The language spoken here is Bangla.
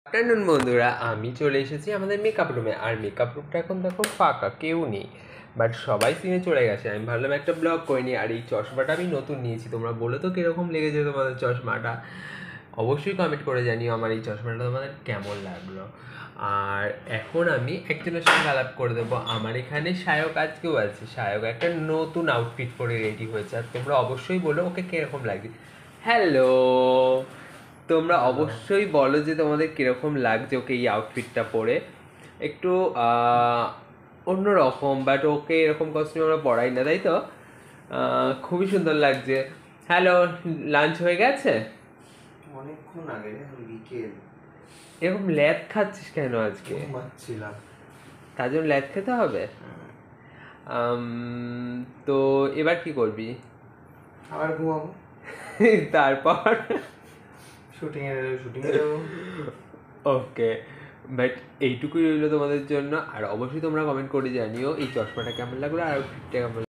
আফটারনুন বন্ধুরা, আমি চলে এসেছি আমাদের মেকআপ রুমে। আর মেকআপ রুমটা এখন দেখো ফাঁকা, কেউ নেই, বাট সবাই সিনে চলে গেছে। আমি ভাবলাম একটা ব্লগ করে নিই। আর এই চশমাটা আমি নতুন নিয়েছি, তোমরা বলো তো কীরকম লেগেছে তোমাদের চশমাটা। অবশ্যই কমেন্ট করে জানিও আমার এই চশমাটা তোমাদের কেমন লাগলো। আর এখন আমি একজনের সঙ্গে আলাপ করে দেবো। আমার এখানে সায়ক আজকেও আছে। সায়ক একটা নতুন আউটফিট পরে রেডি হয়েছে, আর তোমরা অবশ্যই বলো ওকে কীরকম লাগছে। হ্যালো, তোমরা অবশ্যই বলো যে তোমাদের কীরকম লাগছে ওকে এই আউটফিটটা পরে। একটু অন্যরকম, বাট ওকে এরকম কস্টিউম আমরা পরাই না, তাই তো? খুবই সুন্দর লাগছে। হ্যালো, লাঞ্চ হয়ে গেছে? অনেকক্ষণ আগে রে, বিকেল। এরকম ল্যাদ খাচ্ছিস কেন আজকে? ঘুমাচ্ছিলাম। তার জন্য ল্যাদ খেতে হবে? তো এবার কি করবি? আবার ঘুমাবো, তারপর শুটিংয়ে যাবো। ওকে, বাট এইটুকুই রইলো তোমাদের জন্য। আর অবশ্যই তোমরা কমেন্ট করে জানিও এই চশমাটা কেমন লাগলো আর আউটফিটটা কেমন